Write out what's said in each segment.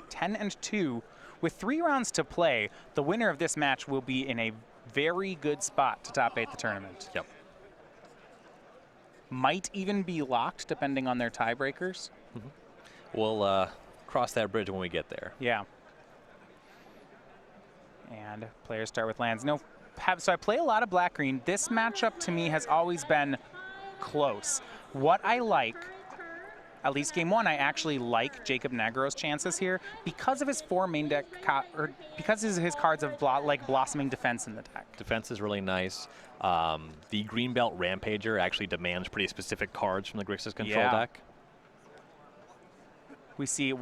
10 and 2. With 3 rounds to play, the winner of this match will be in a very good spot to top 8 the tournament. Yep. Might even be locked depending on their tiebreakers. We'll cross that bridge when we get there. Yeah. And players start with lands. So I play a lot of black-green. This matchup to me has always been close. What I like, at least game 1, I actually like Jacob Nagro's chances here because of his 4 main deck, or because of his cards of like Blossoming Defense in the deck. Defense is really nice. The Greenbelt Rampager actually demands pretty specific cards from the Grixis control deck. We see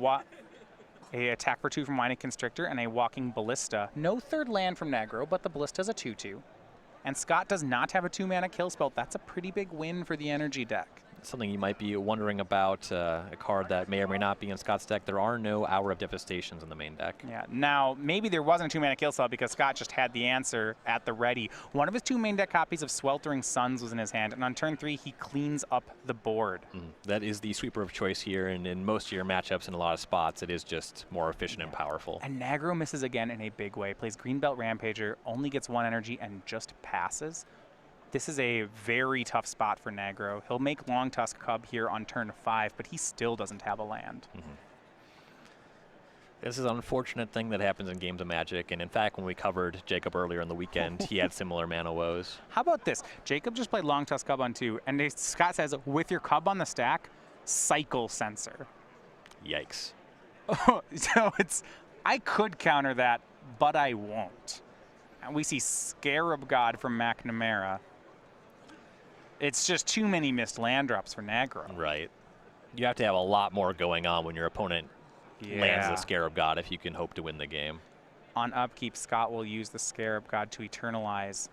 a attack for 2 from Winding Constrictor and a Walking Ballista. No third land from Nagro, but the Ballista's a 2/2. And Scott does not have a 2-mana kill spell. That's a pretty big win for the energy deck. Something you might be wondering about, a card that may or may not be in Scott's deck. There are no Hour of Devastations in the main deck. Yeah, now maybe there wasn't a 2-mana kill spell because Scott just had the answer at the ready. One of his 2 main deck copies of Sweltering Suns was in his hand, and on turn 3 he cleans up the board. That is the sweeper of choice here, and in most of your matchups in a lot of spots, it is just more efficient and powerful. And Nagro misses again in a big way. Plays Greenbelt Rampager, only gets 1 energy, and just passes. This is a very tough spot for Nagro. He'll make Long Tusk Cub here on turn 5, but he still doesn't have a land. This is an unfortunate thing that happens in games of Magic, and in fact, when we covered Jacob earlier in the weekend, he had similar mana woes. How about this? Jacob just played Long Tusk Cub on 2, and Scott says, with your Cub on the stack, Cycle Sensor. Yikes. So I could counter that, but I won't. And we see Scarab God from McNamara. It's just too many missed land drops for Nagro. Right. You have to have a lot more going on when your opponent lands the Scarab God if you can hope to win the game. On upkeep, Scott will use the Scarab God to eternalize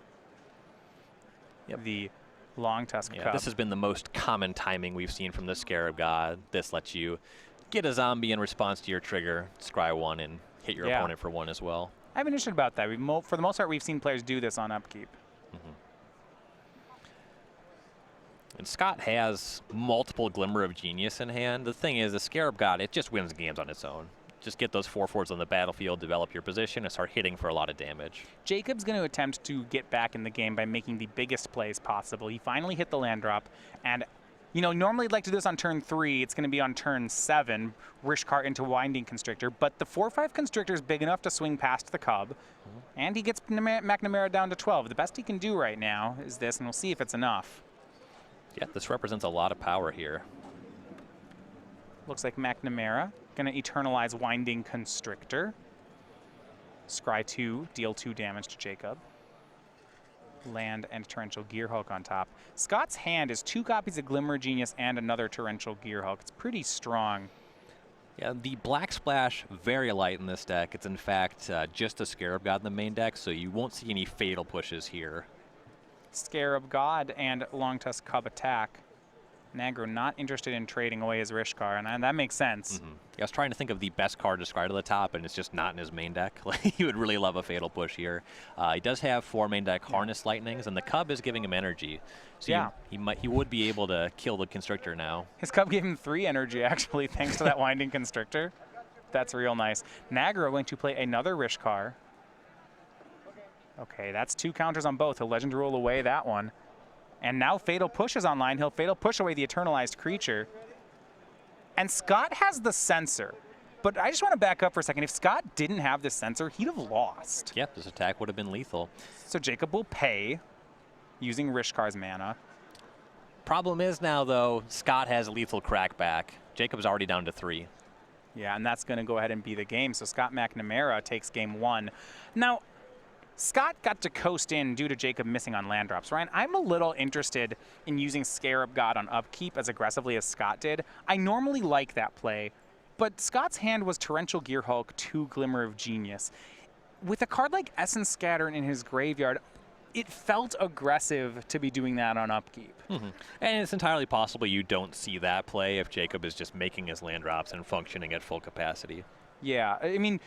the Long Tusk Cub. This has been the most common timing we've seen from the Scarab God. This lets you get a zombie in response to your trigger, scry 1, and hit your opponent for 1 as well. I've been interested about that. For the most part, we've seen players do this on upkeep. And Scott has multiple Glimmer of Genius in hand. The thing is, the Scarab God, it just wins games on its own. Just get those 4/4s on the battlefield, develop your position, and start hitting for a lot of damage. Jacob's going to attempt to get back in the game by making the biggest plays possible. He finally hit the land drop, and normally I'd like to do this on turn 3. It's going to be on turn 7, Rishkar into Winding Constrictor, but the 4/5 Constrictor is big enough to swing past the Cub, and he gets McNamara down to 12. The best he can do right now is this, and we'll see if it's enough. Yeah, this represents a lot of power here. Looks like McNamara going to eternalize Winding Constrictor. Scry 2, deal 2 damage to Jacob. Land and Torrential Gearhulk on top. Scott's hand is 2 copies of Glimmer Genius and another Torrential Gearhulk. It's pretty strong. Yeah, the Black Splash, very light in this deck. It's in fact just a Scarab God in the main deck, so you won't see any fatal pushes here. Scarab God and Long Tusk Cub attack. Nagro not interested in trading away his Rishkar, and that makes sense. I was trying to think of the best card to scry to the top, and it's just not in his main deck. He would really love a fatal push here. He does have 4 main deck Harness Lightnings, and the Cub is giving him energy. So he would be able to kill the Constrictor now. His Cub gave him 3 energy, actually, thanks to that Winding Constrictor. That's real nice. Nagro going to play another Rishkar. Okay, that's 2 counters on both. He'll Legend Rule away that one. And now Fatal Push is online. He'll Fatal Push away the Eternalized creature. And Scott has the Censor. But I just want to back up for a second. If Scott didn't have this Censor, he'd have lost. Yep, this attack would have been lethal. So Jacob will pay using Rishkar's mana. Problem is now, though, Scott has lethal crackback. Jacob's already down to 3. Yeah, and that's going to go ahead and be the game. So Scott McNamara takes game 1. Now, Scott got to coast in due to Jacob missing on land drops. Ryan, I'm a little interested in using Scarab God on upkeep as aggressively as Scott did. I normally like that play, but Scott's hand was Torrential Gearhulk, 2 Glimmer of Genius. With a card like Essence Scatter in his graveyard, it felt aggressive to be doing that on upkeep. And it's entirely possible you don't see that play if Jacob is just making his land drops and functioning at full capacity. Yeah, I mean,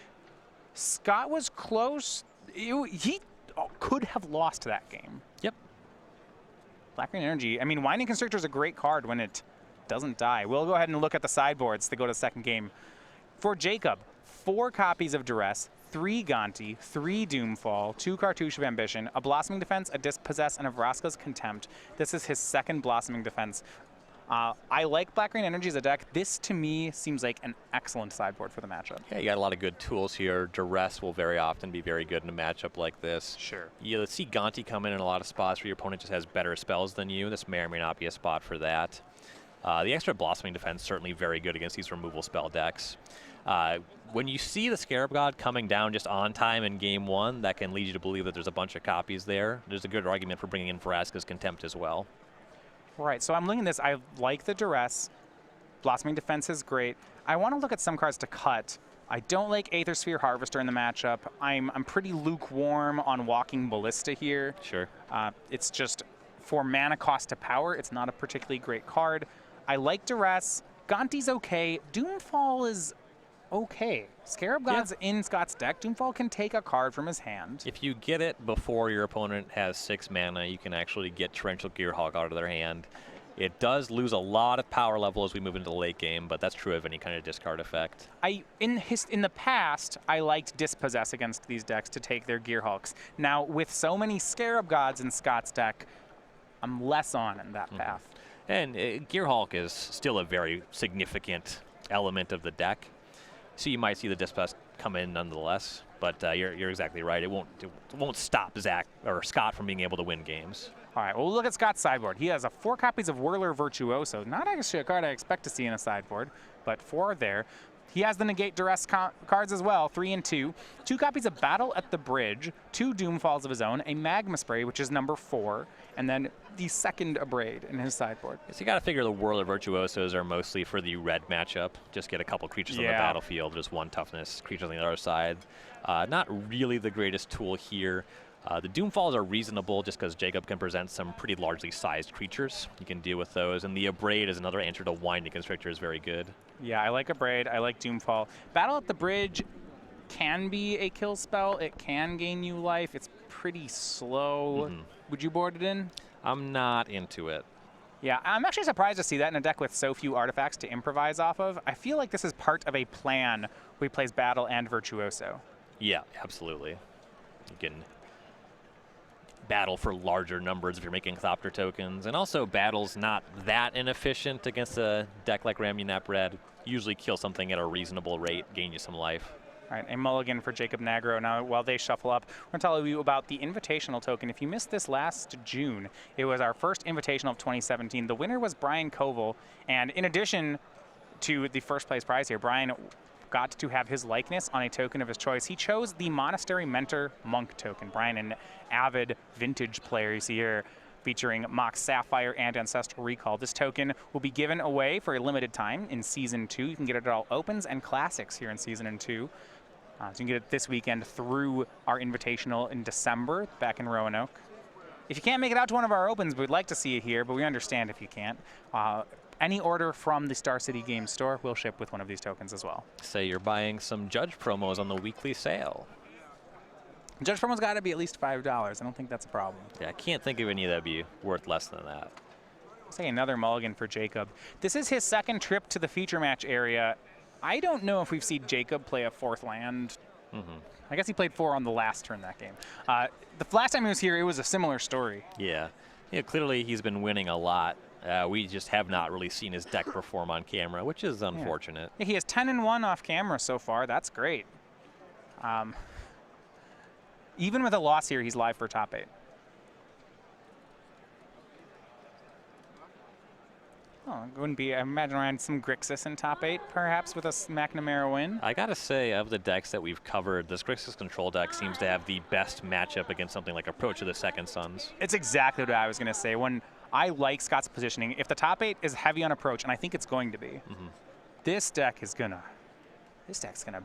Scott was close. He could have lost that game. Yep. Black-green energy. I mean, Winding Constrictor is a great card when it doesn't die. We'll go ahead and look at the sideboards to go to the second game. For Jacob, 4 copies of Duress, 3 Gonti, 3 Doomfall, 2 Cartouche of Ambition, a Blossoming Defense, a Dispossess, and a Vraska's Contempt. This is his second Blossoming Defense. I like Black-Green Energy as a deck. This, to me, seems like an excellent sideboard for the matchup. Yeah, you got a lot of good tools here. Duress will very often be very good in a matchup like this. Sure. You'll see Gonti come in a lot of spots where your opponent just has better spells than you. This may or may not be a spot for that. The extra Blossoming Defense certainly very good against these removal spell decks. When you see the Scarab God coming down just on time in game 1, that can lead you to believe that there's a bunch of copies there. There's a good argument for bringing in Vraska's Contempt as well. Right, so I'm looking at this. I like the Duress. Blossoming Defense is great. I want to look at some cards to cut. I don't like Aethersphere Harvester in the matchup. I'm pretty lukewarm on Walking Ballista here. Sure. It's just, for mana cost to power, it's not a particularly great card. I like Duress. Gonti's okay. Doomfall is okay. Scarab God's in Scott's deck. Doomfall can take a card from his hand. If you get it before your opponent has 6 mana, you can actually get Torrential Gearhulk out of their hand. It does lose a lot of power level as we move into the late game, but that's true of any kind of discard effect. In the past, I liked Dispossess against these decks to take their Gearhulks. Now, with so many Scarab Gods in Scott's deck, I'm less on in that path. And Gearhulk is still a very significant element of the deck. So you might see the Dispossess come in nonetheless, but you're exactly right. It won't stop Scott from being able to win games. All right, well, we'll look at Scott's sideboard. He has 4 copies of Whirler Virtuoso. Not actually a card I expect to see in a sideboard, but 4 are there. He has the Negate Duress cards as well, 3 and 2. 2 copies of Battle at the Bridge, 2 Doomfalls of his own, a Magma Spray, which is number 4, and then the second Abrade in his sideboard. So you got to figure the Whirler Virtuosos are mostly for the red matchup. Just get a couple creatures on the battlefield, just 1 toughness, creatures on the other side. Not really the greatest tool here. The Doomfalls are reasonable just because Jacob can present some pretty largely sized creatures. You can deal with those, and the Abrade is another answer to Winding Constrictor is very good. Yeah, I like Abrade, I like Doomfall. Battle at the Bridge can be a kill spell. It can gain you life. It's pretty slow. Would you board it in? I'm not into it. Yeah, I'm actually surprised to see that in a deck with so few artifacts to improvise off of. I feel like this is part of a plan where he plays Battle and Virtuoso. Yeah, absolutely. You can battle for larger numbers if you're making Thopter tokens, and also Battle's not that inefficient against a deck like Ramunap Red. Usually kill something at a reasonable rate, gain you some life. All right, a mulligan for Jacob Nagro. Now, while they shuffle up, we're going to tell you about the Invitational token. If you missed this last June, it was our first Invitational of 2017. The winner was Brian Koval, and in addition to the first place prize here, Brian got to have his likeness on a token of his choice. He chose the Monastery Mentor Monk token. Brian, an avid vintage player, you see here, featuring Mox Sapphire and Ancestral Recall. This token will be given away for a limited time in Season 2. You can get it at all Opens and Classics here in Season 2. So you can get it this weekend through our Invitational in December back in Roanoke. If you can't make it out to one of our Opens, we'd like to see you here, but we understand if you can't. Any order from the Star City Games store will ship with one of these tokens as well. Say you're buying some Judge promos on the weekly sale. Judge promo's got to be at least $5. I don't think that's a problem. Yeah, I can't think of any that would be worth less than that. I'll say another mulligan for Jacob. This is his second trip to the feature match area. I don't know if we've seen Jacob play a 4th land. I guess he played 4 on the last turn that game. The last time he was here, it was a similar story. Yeah, clearly he's been winning a lot. We just have not really seen his deck perform on camera, which is unfortunate. Yeah, he has 10-1 off camera so far. That's great. Even with a loss here, he's live for top 8. Oh, it wouldn't be, I imagine around some Grixis in top 8, perhaps, with a McNamara win. I gotta say, of the decks that we've covered, this Grixis control deck seems to have the best matchup against something like Approach of the Second Sons. It's exactly what I was gonna say. When I like Scott's positioning, if the top 8 is heavy on Approach, and I think it's going to be, this deck's gonna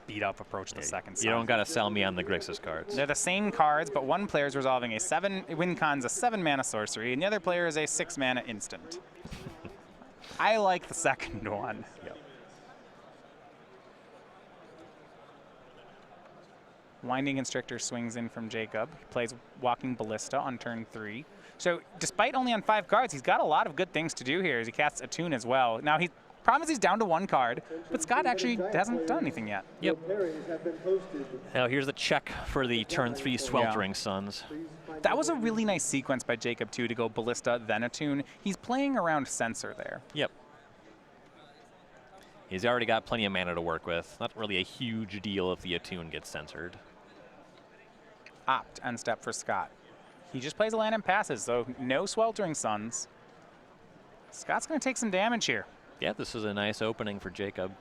beat up Approach the Second Son. You don't gotta sell me on the Grixis cards. They're the same cards, but one player is resolving win con's a 7-mana sorcery, and the other player is a 6-mana instant. I like the second one. Yep. Winding Constrictor swings in from Jacob. He plays Walking Ballista on turn 3. So despite only on 5 cards, he's got a lot of good things to do here as he casts Attune as well. Now Problem is he's down to 1 card, but Scott actually hasn't done anything yet. Yep. Now here's the check for the turn 3 Sweltering Suns. That was a really nice sequence by Jacob, too, to go Ballista, then Attune. He's playing around Censor there. Yep. He's already got plenty of mana to work with. Not really a huge deal if the Attune gets censored. Opt end step for Scott. He just plays a land and passes, so no Sweltering Suns. Scott's going to take some damage here. Yeah, this is a nice opening for Jacob.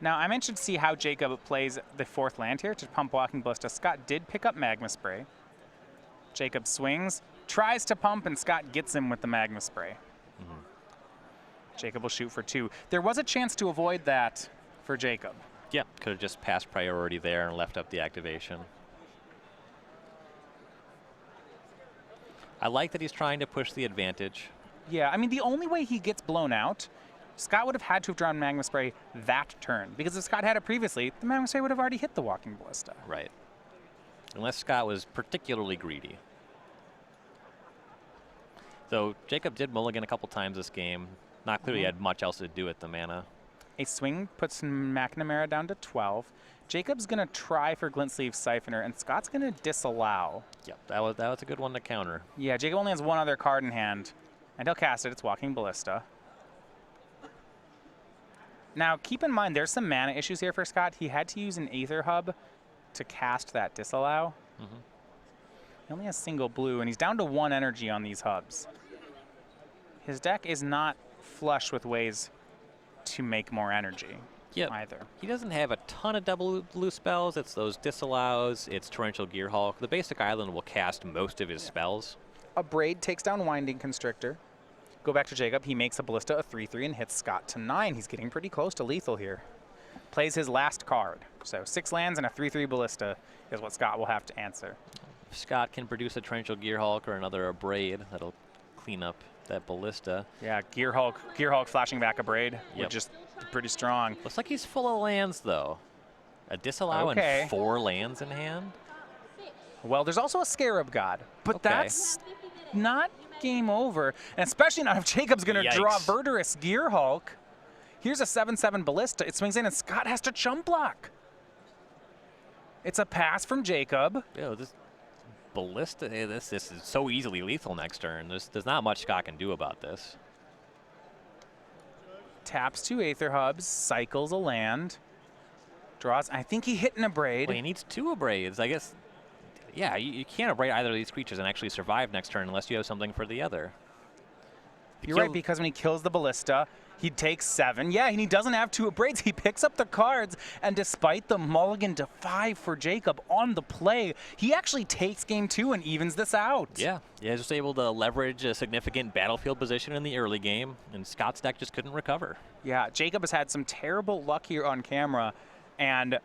Now, I'm interested to see how Jacob plays the 4th land here to pump Walking Ballista. Scott did pick up Magma Spray. Jacob swings, tries to pump, and Scott gets him with the Magma Spray. Jacob will shoot for 2. There was a chance to avoid that for Jacob. Yeah, could have just passed priority there and left up the activation. I like that he's trying to push the advantage. Yeah, I mean, the only way he gets blown out, Scott would have had to have drawn Magma Spray that turn. Because if Scott had it previously, the Magma Spray would have already hit the Walking Ballista. Right. Unless Scott was particularly greedy. Though Jacob did mulligan a couple times this game. Not clearly had much else to do with the mana. A swing puts McNamara down to 12. Jacob's going to try for Glint Sleeve Siphoner, and Scott's going to disallow. Yep, that was a good one to counter. Yeah, Jacob only has 1 other card in hand, and he'll cast it. It's Walking Ballista. Now, keep in mind, there's some mana issues here for Scott. He had to use an Aether Hub to cast that disallow. He only has single blue, and he's down to 1 energy on these hubs. His deck is not flush with ways to make more energy either. He doesn't have a ton of double blue spells. It's those disallows, it's Torrential Gearhulk. The basic island will cast most of his spells. A Braid takes down Winding Constrictor. Go back to Jacob. He makes a Ballista a 3/3 and hits Scott to 9. He's getting pretty close to lethal here. Plays his last card. So 6 lands and a 3/3 Ballista is what Scott will have to answer. If Scott can produce a Torrential Gearhulk or another Braid, that'll clean up that Ballista. Yeah, Gearhulk flashing back a Braid would just be pretty strong. Looks like he's full of lands, though. A disallow and 4 lands in hand? Well, there's also a Scarab God, but that's not game over, and especially not if Jacob's going to draw Verdurous Gearhulk. Here's a 7/7 Ballista. It swings in, and Scott has to chump block. It's a pass from Jacob. Yo, this Ballista, this is so easily lethal next turn. There's not much Scott can do about this. Taps 2 Aether Hubs, cycles a land, draws. I think he hit an Abrade. Well, he needs 2 Abrades, I guess. Yeah, you can't Abrade either of these creatures and actually survive next turn unless you have something for the other. You're right, because when he kills the Ballista, he takes 7. Yeah, and he doesn't have 2 Abrades. He picks up the cards, and despite the mulligan to 5 for Jacob on the play, he actually takes game 2 and evens this out. Yeah, he's just able to leverage a significant battlefield position in the early game, and Scott's deck just couldn't recover. Yeah, Jacob has had some terrible luck here on camera, and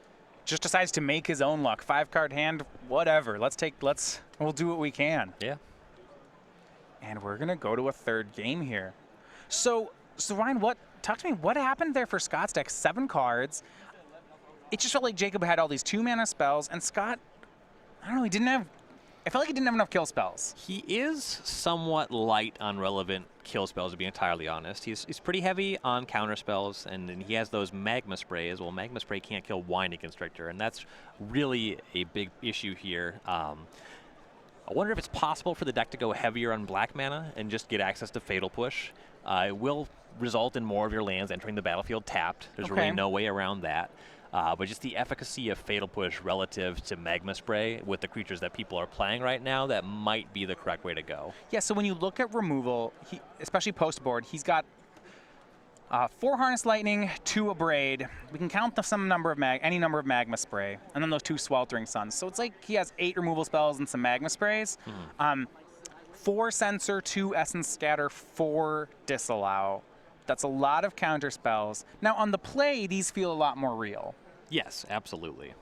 just decides to make his own luck. 5-card hand, whatever. We'll do what we can. Yeah. And we're gonna go to a 3rd game here. So Ryan, talk to me, what happened there for Scott's deck? 7 cards. It just felt like Jacob had all these 2-mana spells, and Scott, I don't know, I felt like he didn't have enough kill spells. He is somewhat light on relevant kill spells, to be entirely honest. He's pretty heavy on counter spells, and then he has those Magma Sprays. Well, Magma Spray can't kill Winding Constrictor, and that's really a big issue here. I wonder if it's possible for the deck to go heavier on black mana and just get access to Fatal Push. It will result in more of your lands entering the battlefield tapped. There's really no way around that. But just the efficacy of Fatal Push relative to Magma Spray with the creatures that people are playing right now, that might be the correct way to go. Yeah, so when you look at removal, especially post-board, he's got 4 Harness Lightning, 2 Abrade. We can count any number of Magma Spray, and then those 2 Sweltering Suns. So it's like he has 8 removal spells and some Magma Sprays. 4 Censor, 2 Essence Scatter, 4 Disallow. That's a lot of counter spells. Now, on the play, these feel a lot more real. Yes, absolutely.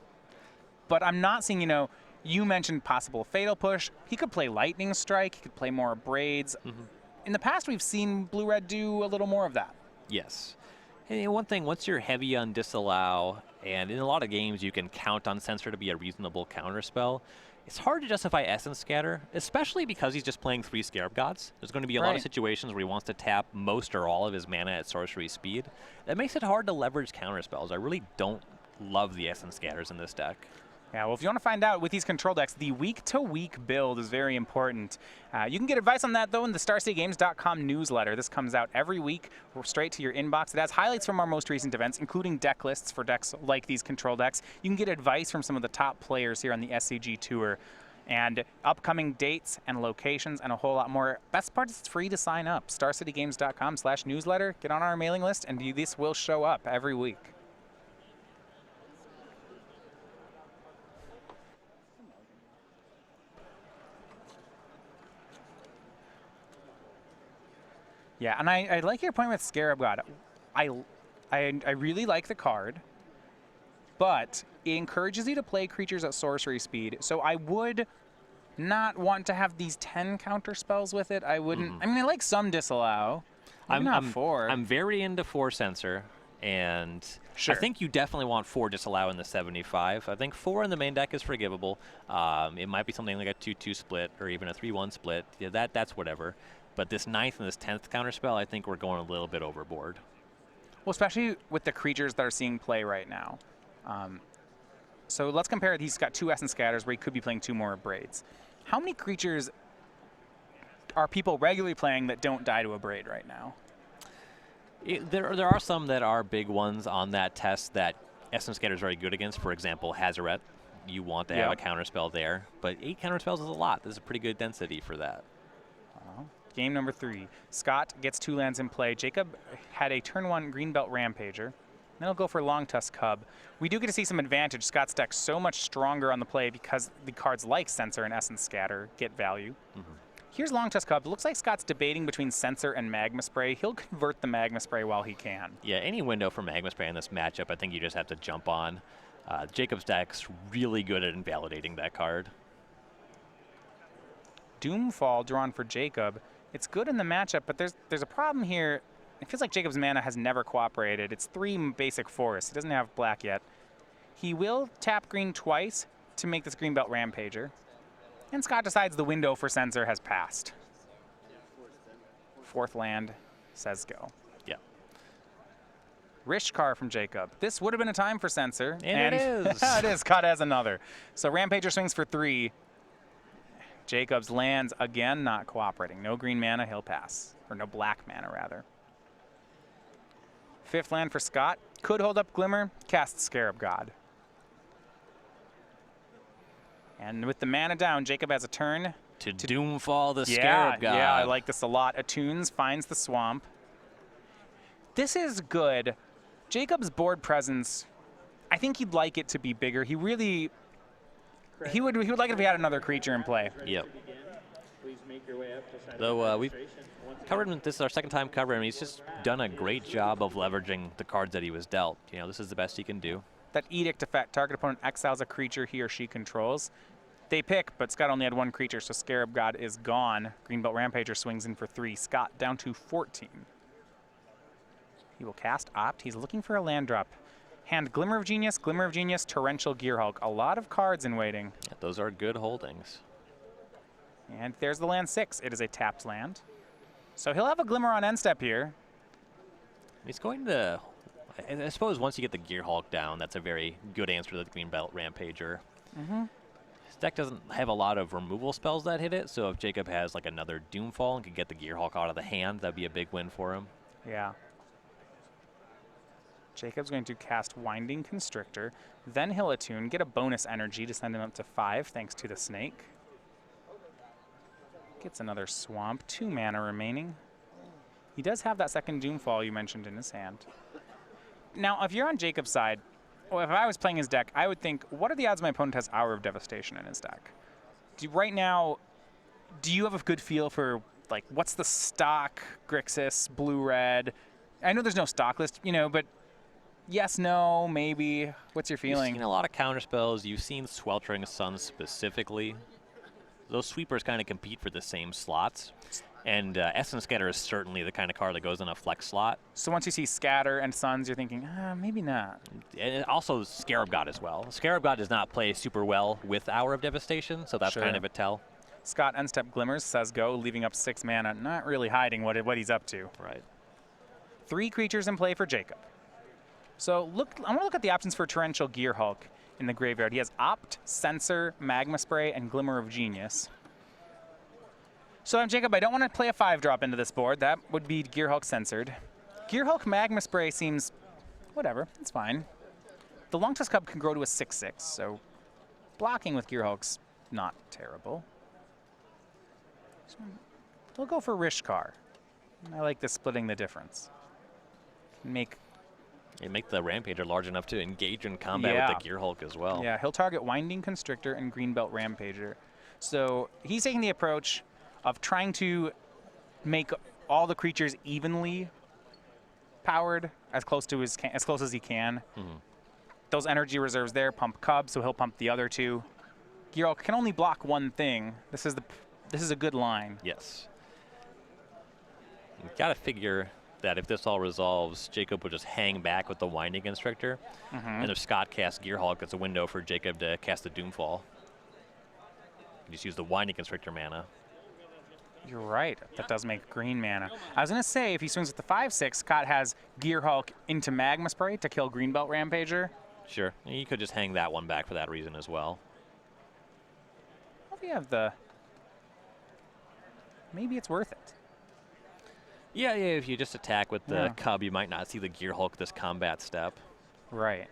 But I'm not seeing, you mentioned possible Fatal Push. He could play Lightning Strike. He could play more Abrades. In the past, we've seen Blue-Red do a little more of that. Yes. Hey, one thing, once you're heavy on disallow, and in a lot of games you can count on Censor to be a reasonable counterspell, it's hard to justify Essence Scatter, especially because he's just playing 3 Scarab Gods. There's going to be a lot of situations where he wants to tap most or all of his mana at sorcery speed. That makes it hard to leverage counterspells. I really don't love the Essence Scatters in this deck. Yeah, well, if you want to find out with these control decks, the week-to-week build is very important. You can get advice on that, though, in the StarCityGames.com newsletter. This comes out every week straight to your inbox. It has highlights from our most recent events, including deck lists for decks like these control decks. You can get advice from some of the top players here on the SCG Tour, and upcoming dates and locations and a whole lot more. Best part is it's free to sign up. StarCityGames.com/newsletter. Get on our mailing list, and this will show up every week. Yeah, and I like your point with Scarab God. I really like the card, but it encourages you to play creatures at sorcery speed. So I would not want to have these 10 counter spells with it. I wouldn't. I mean, I like some disallow. I'm 4. I'm very into 4 Censor, and sure. I think you definitely want 4 disallow in the 75. I think 4 in the main deck is forgivable. It might be something like a 2-2 split or even a 3-1 split. Yeah, that's whatever. But this 9th and this 10th counterspell, I think we're going a little bit overboard. Well, especially with the creatures that are seeing play right now. So let's compare. He's got 2 Essence Scatters where he could be playing 2 more Braids. How many creatures are people regularly playing that don't die to a Braid right now? There are some that are big ones on that test that Essence Scatter is very good against. For example, Hazoret. You want to have a counterspell there. But 8 counterspells is a lot. There's a pretty good density for that. Game number 3. Scott gets 2 lands in play. Jacob had a turn 1 Greenbelt Rampager. Then he'll go for Long Tusk Cub. We do get to see some advantage. Scott's deck's so much stronger on the play because the cards like Censor and Essence Scatter get value. Here's Long Tusk Cub. It looks like Scott's debating between Censor and Magma Spray. He'll convert the Magma Spray while he can. Yeah, any window for Magma Spray in this matchup, I think you just have to jump on. Jacob's deck's really good at invalidating that card. Doomfall drawn for Jacob. It's good in the matchup, but there's a problem here. It feels like Jacob's mana has never cooperated. It's 3 basic forests. He doesn't have black yet. He will tap green twice to make this Greenbelt Rampager. And Scott decides the window for Censor has passed. 4th land says go. Yeah. Rishkar from Jacob. This would have been a time for Censor. And it is. It is. Scott has another. So Rampager swings for 3. Jacob's lands again not cooperating. No green mana, he'll pass. Or no black mana, rather. 5th land for Scott. Could hold up Glimmer, cast Scarab God. And with the mana down, Jacob has a turn. To Doomfall the Scarab God. Yeah, I like this a lot. Attunes, finds the swamp. This is good. Jacob's board presence, I think he'd like it to be bigger. He really... He would like it if he had another creature in play. Yep. Though we've covered him, this is our 2nd time covering him. He's just done a great job of leveraging the cards that he was dealt. You know, this is the best he can do. That Edict effect, target opponent exiles a creature he or she controls. They pick, but Scott only had 1 creature, so Scarab God is gone. Greenbelt Rampager swings in for 3. Scott down to 14. He will cast Opt. He's looking for a land drop. Hand Glimmer of Genius, Torrential Gearhulk. A lot of cards in waiting. Yeah, those are good holdings. And there's the land 6. It is a tapped land. So he'll have a Glimmer on end step here. He's going to... I suppose once you get the Gearhulk down, that's a very good answer to the Greenbelt Rampager. His deck doesn't have a lot of removal spells that hit it, so if Jacob has like another Doomfall and can get the Gearhulk out of the hand, that'd be a big win for him. Yeah. Jacob's going to cast Winding Constrictor. Then he'll attune, get a bonus energy to send him up to 5 thanks to the snake. Gets another swamp, 2 mana remaining. He does have that second Doomfall you mentioned in his hand. Now, if you're on Jacob's side, or if I was playing his deck, I would think, what are the odds my opponent has Hour of Devastation in his deck? Right now, do you have a good feel for, like, what's the stock Grixis, blue-red? I know there's no stock list, you know, but yes, no, maybe. What's your feeling? You've seen a lot of counterspells. You've seen Sweltering Sun specifically. Those sweepers kind of compete for the same slots. And Essence Scatter is certainly the kind of card that goes in a flex slot. So once you see Scatter and Suns, you're thinking, maybe not. And also Scarab God as well. Scarab God does not play super well with Hour of Devastation, so that's kind of a tell. Scott Endstep Glimmers says go, leaving up 6 mana, not really hiding what he's up to. Right. 3 creatures in play for Jacob. So I want to look at the options for Torrential Gearhulk in the graveyard. He has Opt, Censor, Magma Spray, and Glimmer of Genius. So I'm Jacob. I don't want to play a 5-drop into this board. That would be Gearhulk censored. Gearhulk Magma Spray seems whatever. It's fine. The Longtusk Cub can grow to a 6/6, so blocking with Gearhulk's not terrible. So we'll go for Rishkar. I like this splitting the difference. Make the Rampager large enough to engage in combat with the Gearhulk as well. Yeah, he'll target Winding Constrictor and Greenbelt Rampager. So he's taking the approach of trying to make all the creatures evenly powered as close as he can. Those energy reserves there pump Cub, so he'll pump the other 2. Gearhulk can only block one thing. This is a good line. Yes. You've got to figure that if this all resolves, Jacob will just hang back with the Winding Constrictor. And if Scott casts Gearhulk, it's a window for Jacob to cast the Doomfall. Just use the Winding Constrictor mana. You're right. That does make green mana. I was going to say, if he swings with the 5/6, Scott has Gearhulk into Magma Spray to kill Greenbelt Rampager. Sure. You could just hang that one back for that reason as well. If you have the... Maybe it's worth it. Yeah, if you just attack with the Cub, you might not see the Gearhulk this combat step. Right.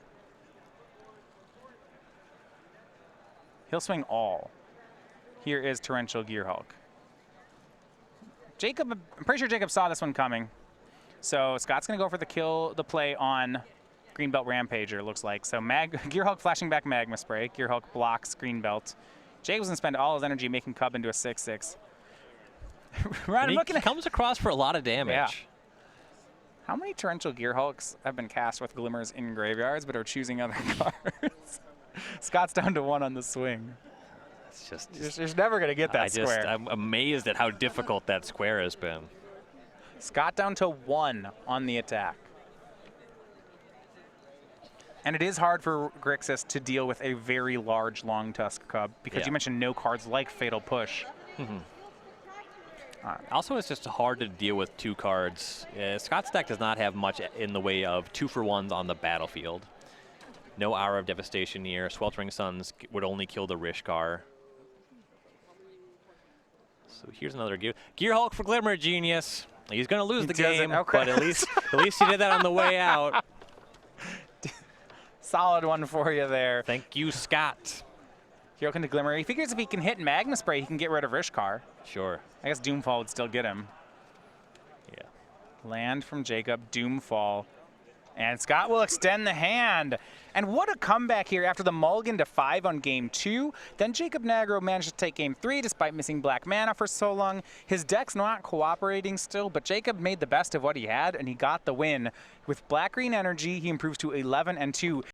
He'll swing all. Here is Torrential Gearhulk. Jacob, I'm pretty sure Jacob saw this one coming. So Scott's going to go for the play on Greenbelt Rampager, looks like. So Gearhulk flashing back Magma Spray. Gearhulk blocks Greenbelt. Jacob's going to spend all his energy making Cub into a 6/6. Right, I'm looking at comes across for a lot of damage. Yeah. How many Torrential Gearhulks have been cast with Glimmers in graveyards but are choosing other cards? Scott's down to 1 on the swing. It's just you're never going to get that square. I'm amazed at how difficult that square has been. Scott down to 1 on the attack. And it is hard for Grixis to deal with a very large Longtusk Cub because you mentioned no cards like Fatal Push. Also, it's just hard to deal with 2 cards. Scott's deck does not have much in the way of 2-for-1s on the battlefield. No Hour of Devastation here. Sweltering Suns would only kill the Rishkar. So here's another Gearhulk for Glimmer Genius. He's going to lose the game, but at least he did that on the way out. Solid one for you there. Thank you, Scott. Gearhulk into Glimmer. He figures if he can hit Magma Spray, he can get rid of Rishkar. Sure. I guess Doomfall would still get him. Yeah. Land from Jacob, Doomfall. And Scott will extend the hand. And what a comeback here after the mulligan to 5 on game 2. Then Jacob Nagro managed to take game 3 despite missing black mana for so long. His deck's not cooperating still, but Jacob made the best of what he had, and he got the win. With black-green energy, he improves to 11-2.